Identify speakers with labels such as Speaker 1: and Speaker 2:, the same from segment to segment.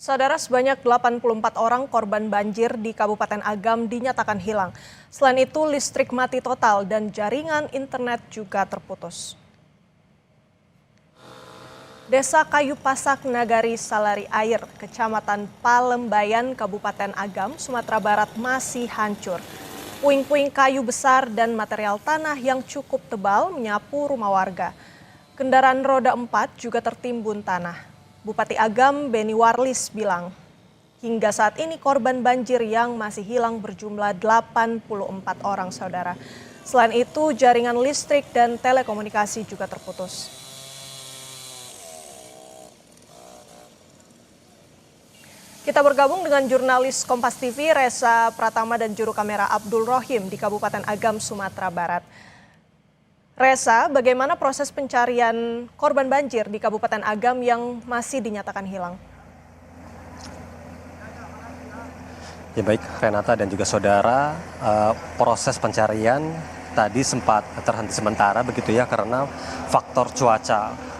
Speaker 1: Saudara, sebanyak 84 orang korban banjir di Kabupaten Agam dinyatakan hilang. Selain itu, listrik mati total dan jaringan internet juga terputus. Desa Kayu Pasak Nagari Salari Air, Kecamatan Palembayan, Kabupaten Agam, Sumatera Barat masih hancur. Puing-puing kayu besar dan material tanah yang cukup tebal menyapu rumah warga. Kendaraan roda 4 juga tertimbun tanah. Bupati Agam Beni Warlis bilang, hingga saat ini korban banjir yang masih hilang berjumlah 84 orang, saudara. Selain itu, jaringan listrik dan telekomunikasi juga terputus. Kita bergabung dengan jurnalis Kompas TV Reza Pratama dan juru kamera Abdul Rohim di Kabupaten Agam, Sumatera Barat. Reza, bagaimana proses pencarian korban banjir di Kabupaten Agam yang masih dinyatakan hilang?
Speaker 2: Ya baik, Renata dan juga saudara, proses pencarian tadi sempat terhenti sementara begitu ya karena faktor cuaca.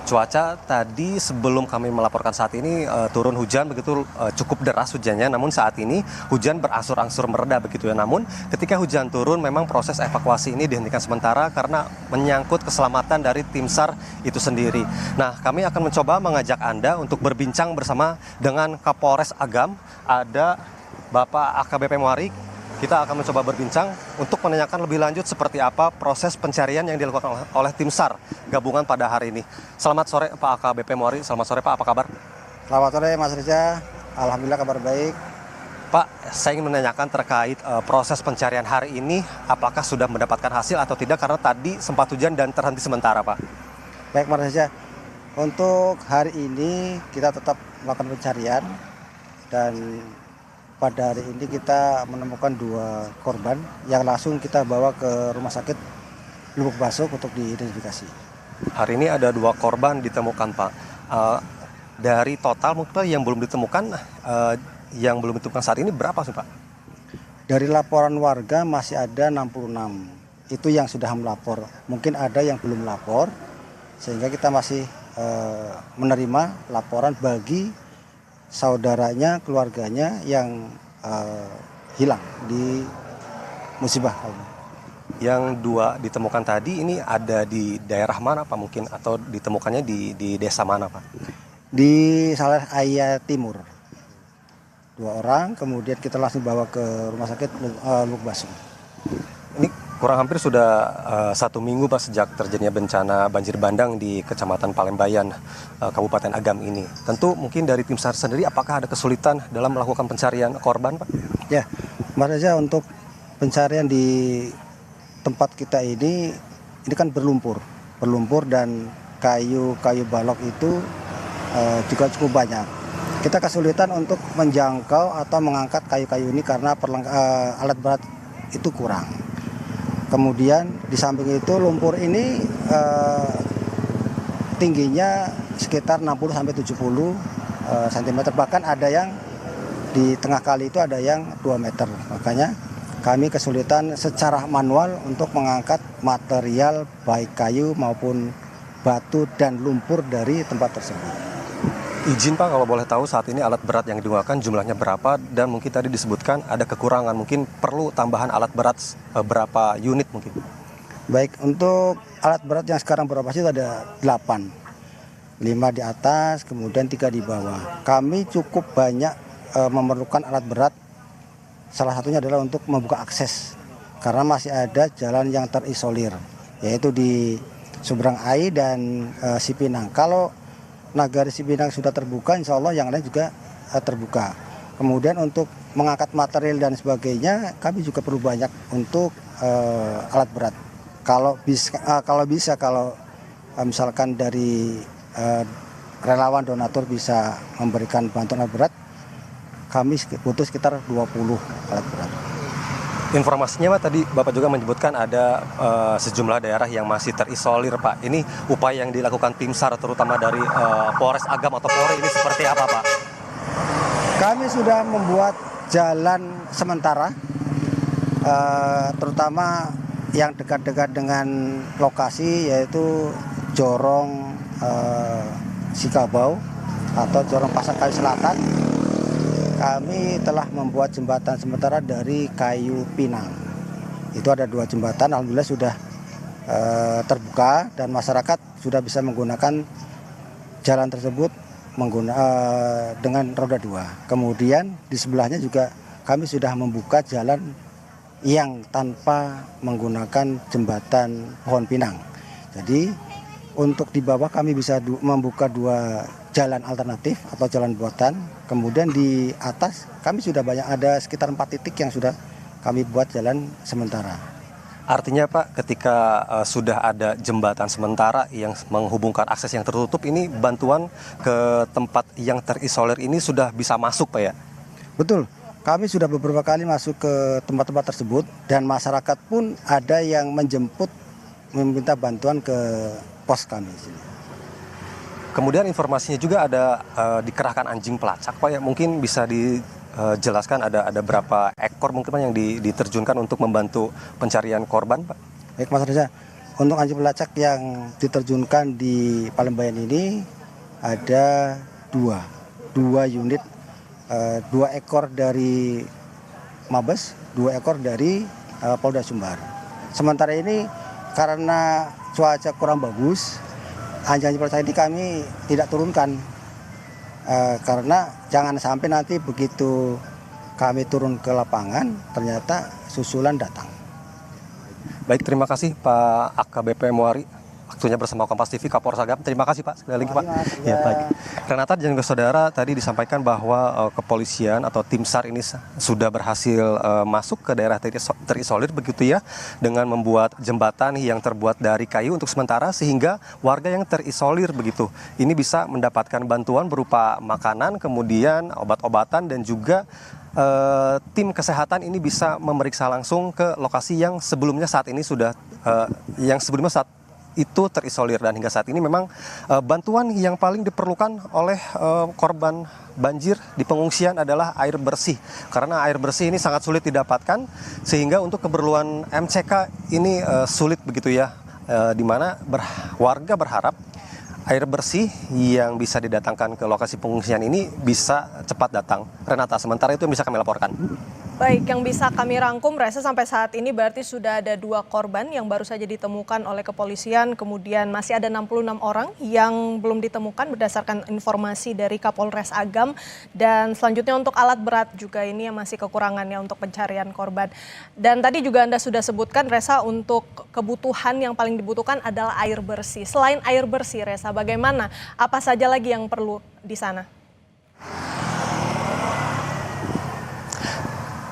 Speaker 2: Cuaca tadi sebelum kami melaporkan saat ini turun hujan begitu cukup deras hujannya, namun saat ini hujan berangsur-angsur mereda begitu ya. Namun ketika hujan turun memang proses evakuasi ini dihentikan sementara karena menyangkut keselamatan dari tim SAR itu sendiri. Nah, kami akan mencoba mengajak Anda untuk berbincang bersama dengan Kapolres Agam, ada Bapak AKBP Muari. Kita akan mencoba berbincang untuk menanyakan lebih lanjut seperti apa proses pencarian yang dilakukan oleh tim SAR gabungan pada hari ini. Selamat sore Pak AKBP Muari, selamat sore Pak, apa kabar?
Speaker 3: Selamat sore Mas Reza, alhamdulillah kabar baik.
Speaker 2: Pak, saya ingin menanyakan terkait proses pencarian hari ini, apakah sudah mendapatkan hasil atau tidak karena tadi sempat hujan dan terhenti sementara Pak?
Speaker 3: Baik Mas Reza, untuk hari ini kita tetap melakukan pencarian dan pada hari ini kita menemukan 2 korban yang langsung kita bawa ke rumah sakit Lubuk Basuk untuk diidentifikasi.
Speaker 2: Hari ini ada 2 korban ditemukan Pak. Dari total mungkin yang belum ditemukan, saat ini berapa sih Pak?
Speaker 3: Dari laporan warga masih ada 66, itu yang sudah melapor. Mungkin ada yang belum lapor, sehingga kita masih menerima laporan bagi saudaranya, keluarganya yang hilang di musibah.
Speaker 2: Yang 2 ditemukan tadi ini ada di daerah mana Pak mungkin atau ditemukannya di desa mana Pak?
Speaker 3: Di Salari Air Timur. 2 orang, kemudian kita langsung bawa ke rumah sakit Lubuk Basuk.
Speaker 2: Ini kurang hampir sudah 1 minggu Pak sejak terjadinya bencana banjir bandang di Kecamatan Palembayan, Kabupaten Agam ini. Tentu mungkin dari tim SAR sendiri apakah ada kesulitan dalam melakukan pencarian korban Pak?
Speaker 3: Ya, Mas Reza, untuk pencarian di tempat kita ini kan berlumpur dan kayu balok itu juga cukup banyak. Kita kesulitan untuk menjangkau atau mengangkat kayu-kayu ini karena alat berat itu kurang. Kemudian di samping itu lumpur ini tingginya sekitar 60-70 cm. Bahkan ada yang di tengah kali itu ada yang 2 meter. Makanya kami kesulitan secara manual untuk mengangkat material baik kayu maupun batu dan lumpur dari tempat tersebut.
Speaker 2: Izin Pak kalau boleh tahu saat ini alat berat yang digunakan jumlahnya berapa dan mungkin tadi disebutkan ada kekurangan, mungkin perlu tambahan alat berat berapa unit mungkin?
Speaker 3: Baik, untuk alat berat yang sekarang beroperasi ada 8. 5 di atas, kemudian 3 di bawah. Kami cukup banyak memerlukan alat berat, salah satunya adalah untuk membuka akses. Karena masih ada jalan yang terisolir, yaitu di Seberang Ai dan Sipinang. Kalau Nagari Sipinang sudah terbuka, insya Allah yang lain juga terbuka. Kemudian untuk mengangkat material dan sebagainya, kami juga perlu banyak untuk alat berat. Kalau misalkan dari relawan donatur bisa memberikan bantuan alat berat, kami butuh sekitar 20 alat berat.
Speaker 2: Informasinya Pak, tadi Bapak juga menyebutkan ada sejumlah daerah yang masih terisolir Pak. Ini upaya yang dilakukan tim SAR terutama dari Polres Agam atau Polri ini seperti apa Pak?
Speaker 3: Kami sudah membuat jalan sementara, terutama yang dekat-dekat dengan lokasi yaitu Jorong Sikabau atau Corong Pasangkayu Selatan, kami telah membuat jembatan sementara dari kayu pinang. Itu ada 2 jembatan, alhamdulillah sudah terbuka dan masyarakat sudah bisa menggunakan jalan tersebut dengan roda 2. Kemudian di sebelahnya juga kami sudah membuka jalan yang tanpa menggunakan jembatan pohon pinang. Jadi untuk di bawah kami bisa membuka 2 jalan alternatif atau jalan buatan. Kemudian di atas kami sudah ada sekitar 4 titik yang sudah kami buat jalan sementara.
Speaker 2: Artinya Pak, ketika sudah ada jembatan sementara yang menghubungkan akses yang tertutup, ini bantuan ke tempat yang terisolir ini sudah bisa masuk Pak ya?
Speaker 3: Betul, kami sudah beberapa kali masuk ke tempat-tempat tersebut dan masyarakat pun ada yang menjemput meminta bantuan ke pos kami di sini.
Speaker 2: Kemudian informasinya juga ada dikerahkan anjing pelacak Pak ya, mungkin bisa dijelaskan ada berapa ekor mungkin Pak yang diterjunkan untuk membantu pencarian korban Pak?
Speaker 3: Baik Mas Reza, untuk anjing pelacak yang diterjunkan di Palembayan ini ada 2 unit, 2 ekor dari Mabes, 2 ekor dari Polda Sumbar. Sementara ini karena cuaca kurang bagus, anjing pelacak ini kami tidak turunkan karena jangan sampai nanti begitu kami turun ke lapangan ternyata susulan datang.
Speaker 2: Baik, terima kasih Pak AKBP Muari. Waktunya bersama Kompas TV, Kapolres Agam. Terima kasih Pak, sekali lagi Pak. Ya, baik. Renata dan juga saudara, tadi disampaikan bahwa kepolisian atau tim SAR ini sudah berhasil masuk ke daerah terisolir begitu ya, dengan membuat jembatan yang terbuat dari kayu untuk sementara, sehingga warga yang terisolir begitu ini bisa mendapatkan bantuan berupa makanan, kemudian obat-obatan, dan juga tim kesehatan ini bisa memeriksa langsung ke lokasi yang sebelumnya saat itu terisolir. Dan hingga saat ini memang bantuan yang paling diperlukan oleh korban banjir di pengungsian adalah air bersih, karena air bersih ini sangat sulit didapatkan, sehingga untuk keperluan MCK ini sulit begitu ya, di mana warga berharap air bersih yang bisa didatangkan ke lokasi pengungsian ini bisa cepat datang. Renata, sementara itu yang bisa kami laporkan.
Speaker 1: Baik, yang bisa kami rangkum, Reza, sampai saat ini berarti sudah ada 2 korban yang baru saja ditemukan oleh kepolisian, kemudian masih ada 66 orang yang belum ditemukan berdasarkan informasi dari Kapolres Agam, dan selanjutnya untuk alat berat juga ini yang masih kekurangannya untuk pencarian korban. Dan tadi juga Anda sudah sebutkan, Reza, untuk kebutuhan yang paling dibutuhkan adalah air bersih. Selain air bersih, Reza, bagaimana? Apa saja lagi yang perlu di sana?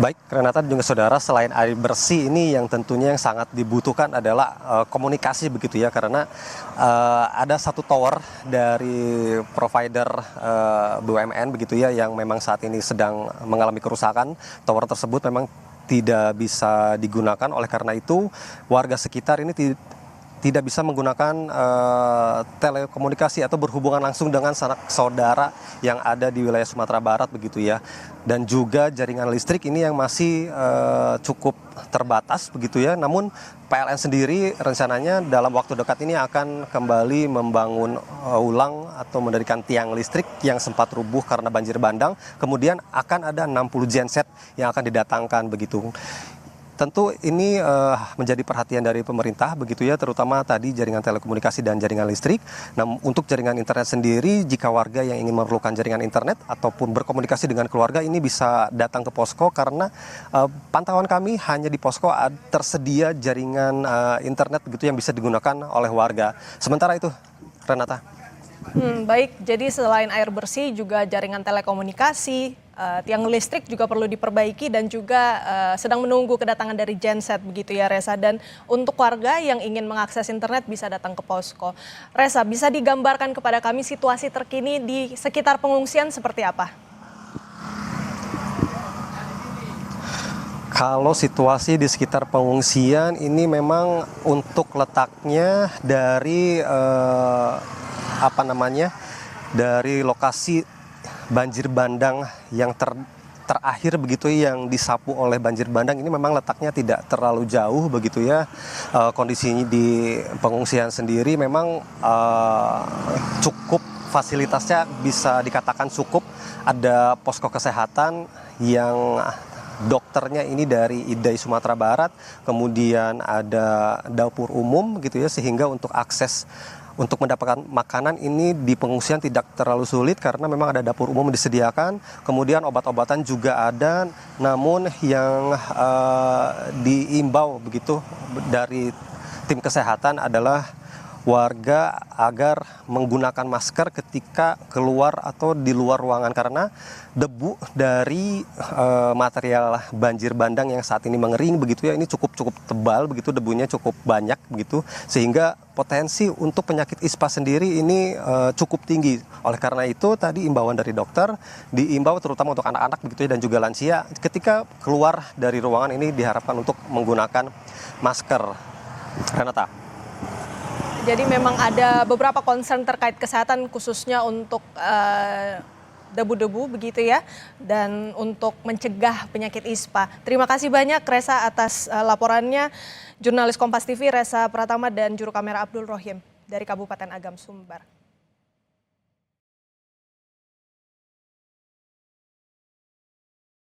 Speaker 2: Baik, Renata dan juga saudara, selain air bersih ini yang tentunya yang sangat dibutuhkan adalah komunikasi begitu ya, karena ada 1 tower dari provider BUMN begitu ya yang memang saat ini sedang mengalami kerusakan. Tower tersebut memang tidak bisa digunakan, oleh karena itu warga sekitar ini tidak bisa menggunakan telekomunikasi atau berhubungan langsung dengan sanak saudara yang ada di wilayah Sumatera Barat begitu ya. Dan juga jaringan listrik ini yang masih cukup terbatas begitu ya. Namun PLN sendiri rencananya dalam waktu dekat ini akan kembali membangun ulang atau mendirikan tiang listrik yang sempat rubuh karena banjir bandang. Kemudian akan ada 60 genset yang akan didatangkan begitu. Tentu ini menjadi perhatian dari pemerintah begitu ya, terutama tadi jaringan telekomunikasi dan jaringan listrik. Nah, untuk jaringan internet sendiri, jika warga yang ingin memerlukan jaringan internet ataupun berkomunikasi dengan keluarga ini bisa datang ke posko, karena pantauan kami hanya di posko tersedia jaringan internet begitu yang bisa digunakan oleh warga. Sementara itu, Renata.
Speaker 1: Baik, jadi selain air bersih juga jaringan telekomunikasi, tiang listrik juga perlu diperbaiki, dan juga sedang menunggu kedatangan dari genset begitu ya, Reza. Dan untuk warga yang ingin mengakses internet bisa datang ke posko. Reza, bisa digambarkan kepada kami situasi terkini di sekitar pengungsian seperti apa?
Speaker 2: Kalau situasi di sekitar pengungsian ini memang untuk letaknya dari dari lokasi banjir bandang yang terakhir begitu yang disapu oleh banjir bandang ini memang letaknya tidak terlalu jauh begitu ya. Kondisinya di pengungsian sendiri memang cukup fasilitasnya bisa dikatakan cukup. Ada posko kesehatan yang dokternya ini dari IDAI Sumatera Barat, kemudian ada dapur umum gitu ya, sehingga untuk akses untuk mendapatkan makanan ini di pengungsian tidak terlalu sulit karena memang ada dapur umum disediakan. Kemudian obat-obatan juga ada, namun yang diimbau begitu dari tim kesehatan adalah warga agar menggunakan masker ketika keluar atau di luar ruangan karena debu dari material banjir bandang yang saat ini mengering begitu ya, ini cukup tebal begitu, debunya cukup banyak begitu, sehingga potensi untuk penyakit ISPA sendiri ini cukup tinggi. Oleh karena itu tadi imbauan dari dokter diimbau terutama untuk anak-anak begitu ya, dan juga lansia ketika keluar dari ruangan ini diharapkan untuk menggunakan masker. Renata.
Speaker 1: Jadi memang ada beberapa concern terkait kesehatan khususnya untuk debu-debu begitu ya, dan untuk mencegah penyakit ISPA. Terima kasih banyak Reza atas laporannya. Jurnalis Kompas TV Reza Pratama dan juru kamera Abdul Rohim dari Kabupaten Agam, Sumbar.